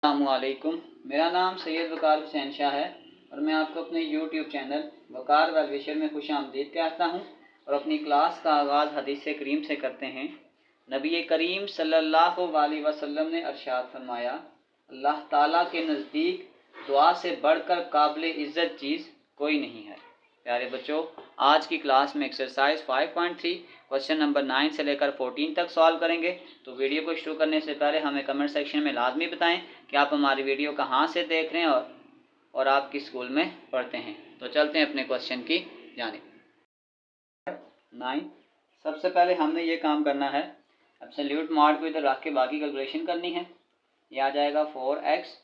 अस्सलामुअलैकुम। मेरा नाम सैयद वकार हुसैन शाह है और मैं आपको अपने यूट्यूब चैनल वकार वेलविशर में खुशामदीद कहता हूँ और अपनी क्लास का आगाज़ हदीस करीम से करते हैं। नबी करीम सल्लल्लाहु अलैहि वसल्लम ने इरशाद फरमाया, अल्लाह ताला के नज़दीक दुआ से बढ़कर काबिल इज़्ज़त चीज़ कोई नहीं है। प्यारे बच्चों, आज की क्लास में एक्सरसाइज 5.3 क्वेश्चन नंबर 9 से लेकर 14 तक सॉल्व करेंगे। तो वीडियो को शुरू करने से पहले हमें कमेंट सेक्शन में लाजमी बताएं कि आप हमारी वीडियो कहाँ से देख रहे हैं और आप किस स्कूल में पढ़ते हैं। तो चलते हैं अपने क्वेश्चन की जानिब। 9, सबसे पहले हमने ये काम करना है, एब्सोल्यूट मॉड को इधर रख के बाकी कैलकुलेशन करनी है। ये आ जाएगा 4x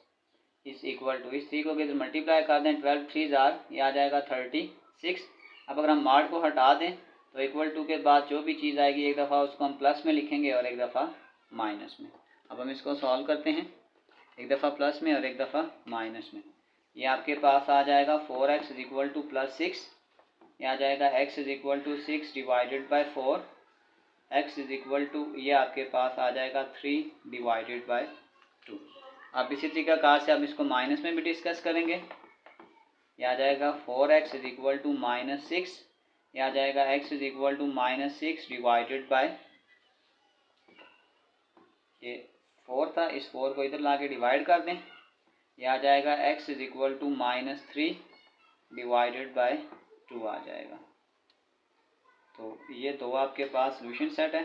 इस इक्वल टू इस 3 को इधर मल्टीप्लाई कर दें, 12 3 जार, ये आ जाएगा 36। अब अगर हम मॉड को हटा दें तो इक्वल टू के बाद जो भी चीज़ आएगी एक दफ़ा उसको हम प्लस में लिखेंगे और एक दफ़ा माइनस में। अब हम इसको सॉल्व करते हैं, एक दफ़ा प्लस में और एक दफ़ा माइनस में। ये आपके पास आ जाएगा 4x is equal to plus 6, ये आ जाएगा x is equal to 6 divided by 4, x is equal to ये आपके पास आ जाएगा 3 डिवाइडेड बाई 2। अब इसी तरीक़ाकार से अब इसको माइनस में भी डिस्कस करेंगे। ये आ जाएगा 4x is equal to minus 6, ये आ जाएगा x is equal to minus 6 divided by, ये 4 था, इस 4 को इधर ला के डिवाइड कर दें, ये आ जाएगा x is equal to minus 3 divided by 2 आ जाएगा। तो ये दो आपके पास सोल्यूशन सेट है।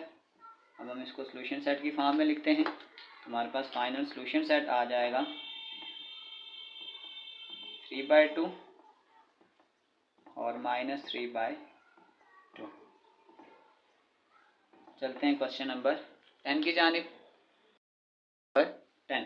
अब हम इसको सोल्यूशन सेट की फॉर्म में लिखते हैं। हमारे पास फाइनल सोल्यूशन सेट आ जाएगा 3/2 और माइनस 3/2। चलते हैं क्वेश्चन नंबर 10 की जानिब। 10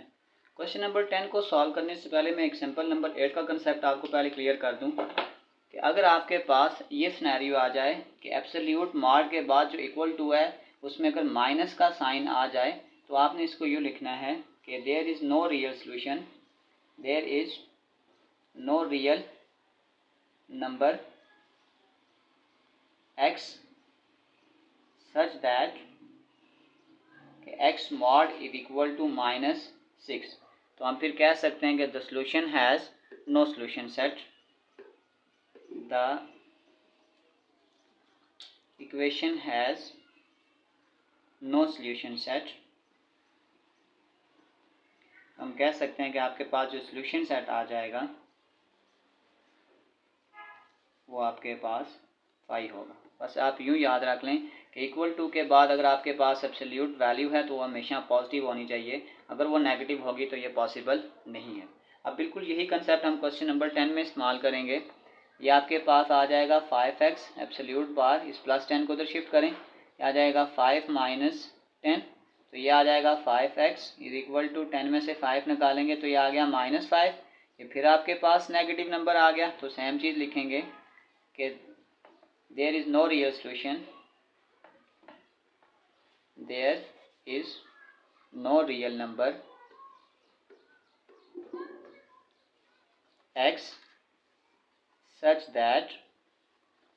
क्वेश्चन नंबर 10 को सॉल्व करने से पहले मैं एग्जांपल नंबर 8 का कंसेप्ट आपको पहले क्लियर कर दूं कि अगर आपके पास ये सिनेरियो आ जाए कि एब्सोल्यूट मॉड के बाद जो इक्वल टू है उसमें अगर माइनस का साइन आ जाए तो आपने इसको यूँ लिखना है कि there is no real solution, there is no real number x such that x mod is equal to minus 6। तो हम फिर कह सकते हैं कि the solution has no solution set, the equation has no solution set. हम कह सकते हैं कि आपके पास जो सोल्यूशन सेट आ जाएगा वो आपके पास 5 होगा। बस आप यूँ याद रख लें कि इक्वल टू के बाद अगर आपके पास एब्सोल्यूट वैल्यू है तो वो हमेशा पॉजिटिव होनी चाहिए, अगर वो नेगेटिव होगी तो ये पॉसिबल नहीं है। अब बिल्कुल यही कंसेप्ट हम क्वेश्चन नंबर 10 में इस्तेमाल करेंगे। ये आपके पास आ जाएगा 5x एब्सोल्यूट बार, इस प्लस 10 को उधर शिफ्ट करें, ये आ जाएगा 5 माइनस 10, तो ये आ जाएगा 5x इज इक्वल टू 10 में से 5 निकालेंगे तो ये आ गया -5। ये फिर आपके पास नेगेटिव नंबर आ गया तो सेम चीज़ लिखेंगे कि there is no real solution, there is no real number x such that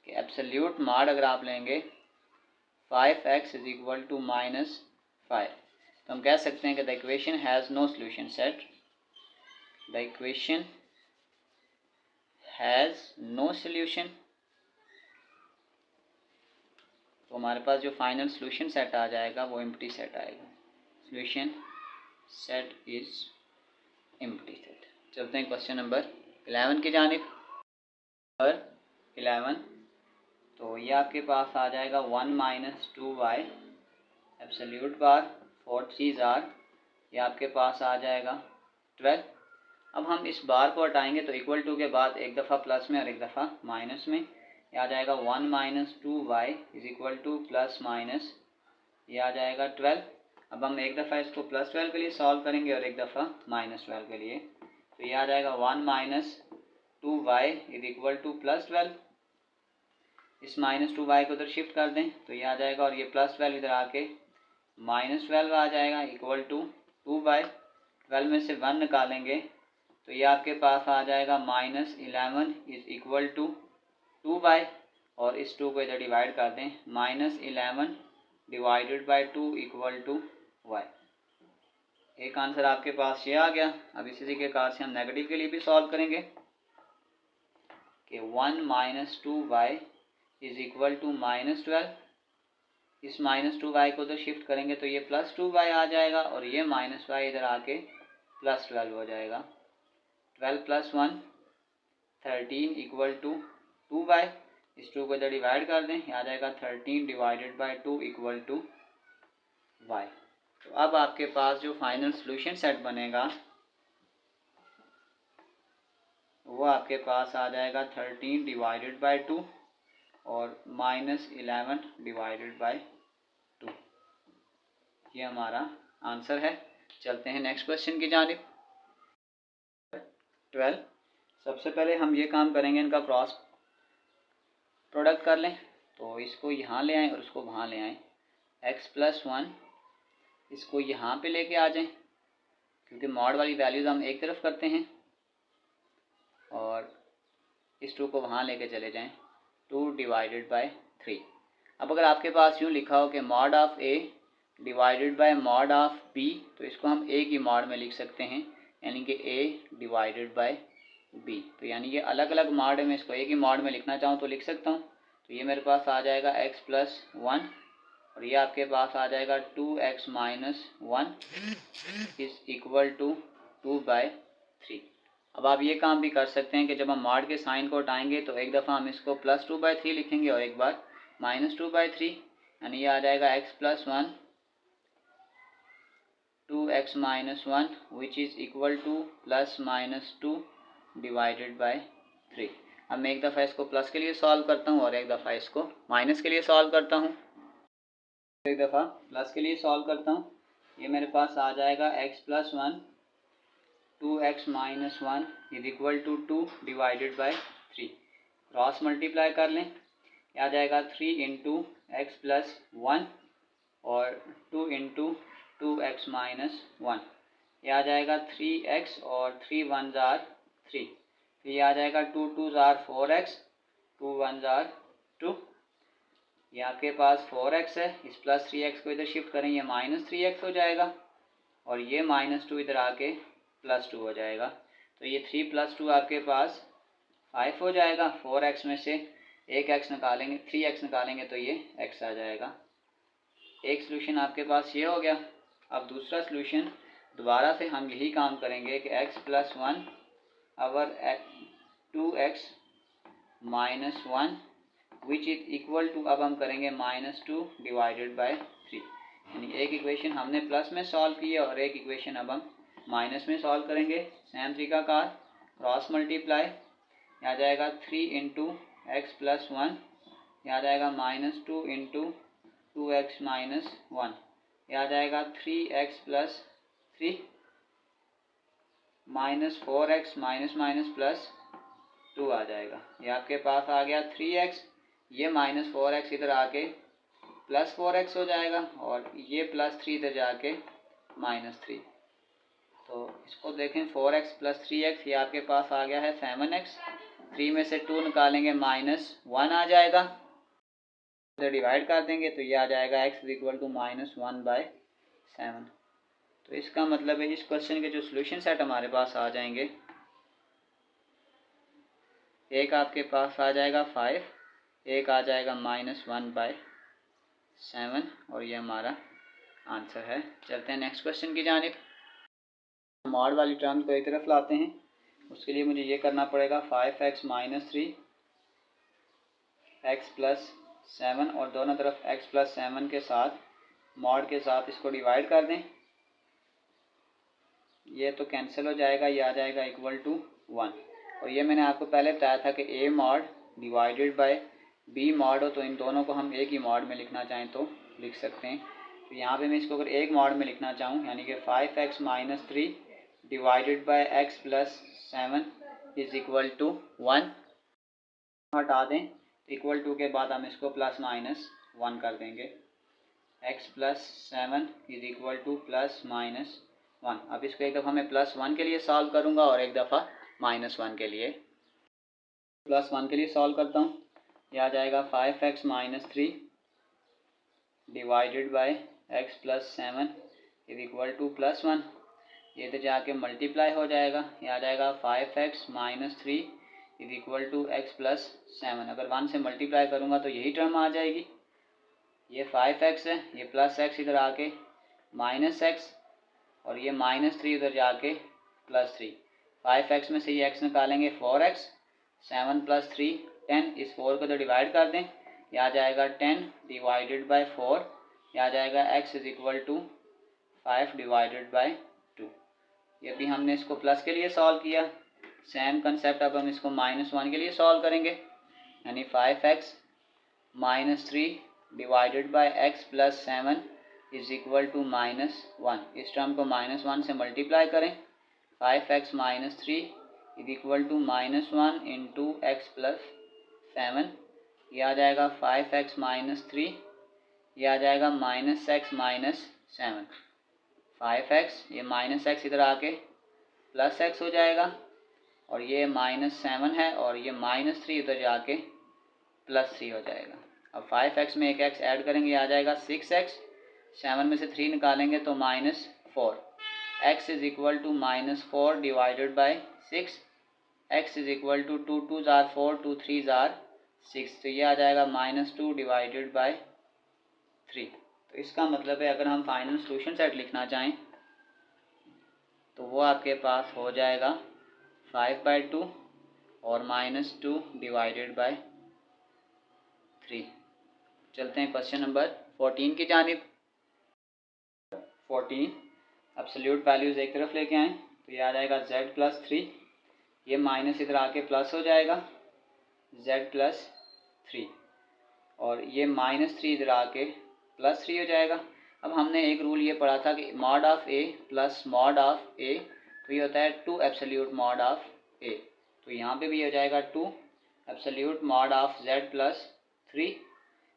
कि एब्सोल्यूट मॉड अगर आप लेंगे 5x इज इक्वल टू -5, तो हम कह सकते हैं कि the equation has no solution set, the equation has no solution. तो हमारे पास जो फाइनल सोल्यूशन सेट आ जाएगा वो एम्प्टी सेट आएगा, solution set is empty set. चलते हैं क्वेश्चन नंबर 11 की जानिब। 11, तो ये आपके पास आ जाएगा 1 माइनस 2y एब्सोल्यूट बार 4 3 जार, ये आपके पास आ जाएगा 12। अब हम इस बार को हटाएंगे तो इक्वल टू के बाद एक दफ़ा प्लस में और एक दफ़ा माइनस में, ये आ जाएगा 1 minus 2y is equal to plus minus, ये आ जाएगा 12। अब हम एक दफ़ा इसको प्लस 12 के लिए सॉल्व करेंगे और एक दफ़ा माइनस 12 के लिए, तो ये आ जाएगा 1 minus 2y is equal to plus 12, इस माइनस 2y को उधर शिफ्ट कर दें तो ये आ जाएगा और ये प्लस 12 इधर आके माइनस 12 आ जाएगा इक्वल टू 2/12 में से 1 निकालेंगे तो ये आपके पास आ जाएगा -11 इज इक्वल टू 2y, और इस 2 को इधर डिवाइड कर दें, -11 divided by 2 equal to y। एक आंसर आपके पास ये आ गया। अब इसी तरीके से हम नेगेटिव के लिए भी सॉल्व करेंगे कि 1 minus 2y is equal to minus 12। इस माइनस 2y को तो शिफ्ट करेंगे तो ये प्लस 2y आ जाएगा और ये माइनस y इधर आके प्लस 12 हो जाएगा। 12 प्लस 1 13 इक्वल टू 2y। इस 2 को इधर डिवाइड कर दें, आ जाएगा 13 divided by 2 equal to y। तो अब आपके पास जो फाइनल सॉल्यूशन सेट बनेगा वो आपके पास आ जाएगा 13 डिवाइडेड बाई 2 और माइनस 11 डिवाइडेड बाई 2। ये हमारा आंसर है। चलते हैं नेक्स्ट क्वेश्चन की जानिब। 12। सबसे पहले हम ये काम करेंगे, इनका क्रॉस प्रोडक्ट कर लें। तो इसको यहाँ ले आएँ और इसको वहाँ ले आएँ। x प्लस 1 इसको यहाँ पे लेके आ जाएं, क्योंकि मॉड वाली वैल्यूज़ हम एक तरफ करते हैं, और इस 2 को वहाँ लेके चले जाएं 2 डिवाइडेड बाय 3। अब अगर आपके पास यूँ लिखा हो कि mod of a divided by mod of b, तो इसको हम a की मॉड में लिख सकते हैं, यानी कि a डिवाइडेड बाय b। तो यानी ये अलग अलग मॉड है, मैं इसको a की मॉड में लिखना चाहूँ तो लिख सकता हूँ। तो ये मेरे पास आ जाएगा x प्लस 1 और ये आपके पास आ जाएगा 2x minus 1 is equal to 2/3। अब आप ये काम भी कर सकते हैं कि जब हम मॉड के साइन को हटाएंगे तो एक दफ़ा हम इसको प्लस 2/3 लिखेंगे और एक बार माइनस 2/3, यानी ये आ जाएगा x plus 1 2x minus 1 which is equal to plus minus 2 divided by 3। अब मैं एक दफ़ा इसको प्लस के लिए सॉल्व करता हूँ और एक दफ़ा इसको माइनस के लिए सॉल्व करता हूँ। एक दफ़ा प्लस के लिए सॉल्व करता हूँ। ये मेरे पास आ जाएगा x plus 1 2x minus 1 is equal to 2 divided by 3। Cross multiply कर लें, आ जाएगा 3 इंटू एक्स प्लस 1 और 2 इंटू 2x माइनस 1। ये आ जाएगा 3x और 3 1 जार 3। फिर ये आ जाएगा 2 2 जार 4x 2 1 जार 2। ये आपके पास 4x है, इस प्लस 3x को इधर शिफ्ट करें, ये माइनस 3x हो जाएगा और ये माइनस 2 इधर आके प्लस 2 हो जाएगा। तो ये 3 प्लस 2 आपके पास 5 हो जाएगा। 4x में से एक x निकालेंगे, 3x निकालेंगे तो ये x आ जाएगा। एक सॉल्यूशन आपके पास ये हो गया। अब दूसरा सॉल्यूशन दोबारा से हम यही काम करेंगे कि x plus 1 over 2x minus 1 which is equal to, अब हम करेंगे माइनस 2 डिवाइडेड बाय 3। यानी एक इक्वेशन हमने प्लस में सॉल्व की है और एक इक्वेशन अब हम माइनस में सॉल्व करेंगे। सेम तरीकाकार क्रॉस मल्टीप्लाई, आ जाएगा 3 इंटू एक्स प्लस 1, यह आ जाएगा माइनस 2 इंटू 2x माइनस 1, यह आ जाएगा 3x plus 3 minus 4x minus minus plus 2 आ जाएगा। ये आपके पास आ गया 3x, ये माइनस 4x इधर आके प्लस 4x हो जाएगा और ये प्लस 3 इधर जाके माइनस 3। तो इसको देखें 4x प्लस 3x, ये आपके पास आ गया है 7x। 3 में से 2 निकालेंगे माइनस 1 आ जाएगा, इधर डिवाइड कर देंगे तो ये आ जाएगा x is equal to minus 1/7। तो इसका मतलब है इस क्वेश्चन के जो सॉल्यूशन सेट हमारे पास आ जाएंगे, एक आपके पास आ जाएगा 5, एक आ जाएगा माइनस 1/7 और ये हमारा आंसर है। चलते हैं नेक्स्ट क्वेश्चन की जानिब। मॉड वाली टर्म को एक तरफ लाते हैं, उसके लिए मुझे ये करना पड़ेगा 5x माइनस 3 x प्लस 7 और दोनों तरफ x प्लस 7 के साथ मॉड के साथ इसको डिवाइड कर दें। ये तो कैंसिल हो जाएगा, ये आ जाएगा इक्वल टू 1। और ये मैंने आपको पहले बताया था कि a mod divided by b mod हो तो इन दोनों को हम एक ही मॉड में लिखना चाहें तो लिख सकते हैं। तो यहाँ पे मैं इसको अगर एक मॉड में लिखना चाहूँ, यानी कि 5x minus 3 divided by x plus 7 is equal to 1, हटा दें, इक्वल टू के बाद हम इसको प्लस माइनस 1 कर देंगे। x plus 7 is equal to plus minus 1। अब इसको एक दफ़ा मैं प्लस 1 के लिए सॉल्व करूँगा और एक दफ़ा माइनस 1 के लिए। प्लस 1 के लिए सॉल्व करता हूँ, यह आ जाएगा 5x minus 3 divided by x plus 7 is equal to plus 1। ये इधर जाके मल्टीप्लाई हो जाएगा, ये आ जाएगा 5x minus 3 is equal to x plus 7। अगर 1 से मल्टीप्लाई करूँगा तो यही टर्म आ जाएगी। ये 5x है, ये प्लस x इधर आके माइनस x, और ये माइनस 3 उधर जाके प्लस 3। 5x में से ये x निकालेंगे 4x, 7 प्लस 3 10, इस 4 को तो डिवाइड कर दें, ये आ जाएगा 10 डिवाइडेड बाय 4, ये आ जाएगा x is equal to 5 divided by 2। ये भी हमने इसको प्लस के लिए सॉल्व किया। सेम कंसेप्ट अब हम इसको -1 के लिए सॉल्व करेंगे, यानी 5x minus 3 divided by x plus 7 is equal to -1। इस टर्म को -1 से मल्टीप्लाई करें, 5x minus 3 is equal to -1 into x plus 7, ये आ जाएगा 5x माइनस 3, ये आ जाएगा -x माइनस 7। 5x, ये -x इधर आके प्लस x हो जाएगा, और ये -7 है, और ये -3 इधर जाके प्लस 3 हो जाएगा। अब 5x में एक x ऐड करेंगे, आ जाएगा 6x, 7 में से 3 निकालेंगे तो -4। x is equal to -4 divided by 6, x is equal to 2 2 जार 4, 2 3 जार 6, तो ये आ जाएगा -2 डिवाइडेड बाय 3। तो इसका मतलब है अगर हम फाइनल सॉल्यूशन सेट लिखना चाहें तो वो आपके पास हो जाएगा 5/2 और -2 डिवाइडेड बाय 3। चलते हैं क्वेश्चन नंबर 14 की जानिब। 14 एब्सोल्यूट वैल्यूज एक तरफ लेके आए, तो ये आ जाएगा z प्लस 3, ये माइनस इधर आके प्लस हो जाएगा z प्लस 3, और ये -3 इधर आके प्लस 3 हो जाएगा। अब हमने एक रूल ये पढ़ा था कि mod of a plus mod of a, तो ये होता है 2 एब्सोल्यूट मॉड ऑफ a, तो यहाँ पे भी हो जाएगा 2 absolute mod of z plus 3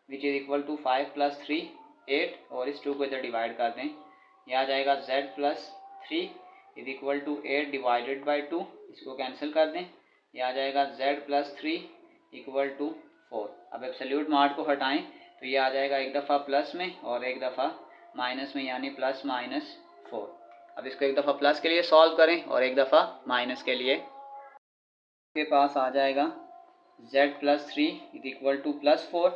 which is equal to 5 plus 3 8, और इस 2 को इधर डिवाइड कर दें, यह आ जाएगा z plus 3 is equal to 8 divided by 2, इसको कैंसिल कर दें, यह आ जाएगा z प्लस 3 इक्वल टू 4। अब एब्सोल्यूट मॉड को हटाएं तो ये आ जाएगा एक दफ़ा प्लस में और एक दफ़ा माइनस में, यानी प्लस माइनस 4। अब इसको एक दफ़ा प्लस के लिए सॉल्व करें और एक दफ़ा माइनस के लिए, के पास आ जाएगा z plus 3 is equal to plus 4,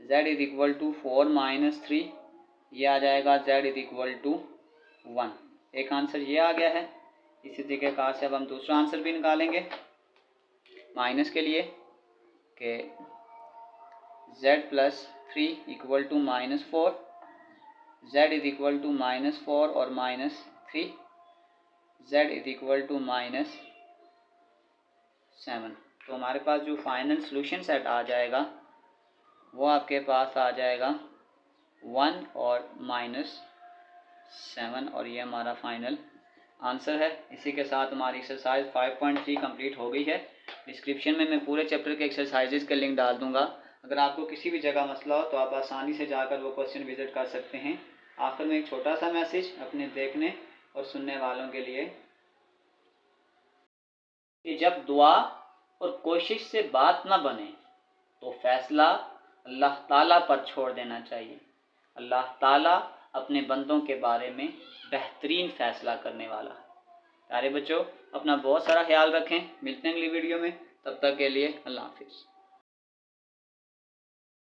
z is equal to 4 minus 3, ये आ जाएगा z इज इक्वल टू 1। एक आंसर ये आ गया है। इसी तरीके से अब हम दूसरा आंसर भी निकालेंगे माइनस के लिए कि z plus 3 equal to -4, z is equal to -4 और -3, z इज इक्वल टू -7। तो हमारे पास जो फाइनल सॉल्यूशन सेट आ जाएगा वो आपके पास आ जाएगा 1 और -7, और ये हमारा फाइनल आंसर है। इसी के साथ हमारी एक्सरसाइज 5.3 कंप्लीट हो गई है। डिस्क्रिप्शन में मैं पूरे चैप्टर के एक्सरसाइजेज का लिंक डाल दूंगा। अगर आपको किसी भी जगह मसला हो तो आप आसानी से जाकर वो क्वेश्चन विजिट कर सकते हैं। आखिर में एक छोटा सा मैसेज अपने देखने और सुनने वालों के लिए कि जब दुआ और कोशिश से बात ना बने तो फैसला अल्लाह ताला पर छोड़ देना चाहिए। अल्लाह ताला अपने बंदों के बारे में बेहतरीन फैसला करने वाला है। प्यारे बच्चों, अपना बहुत सारा ख्याल रखें। मिलते हैं अगली वीडियो में, तब तक के लिए अल्लाह हाफिज़।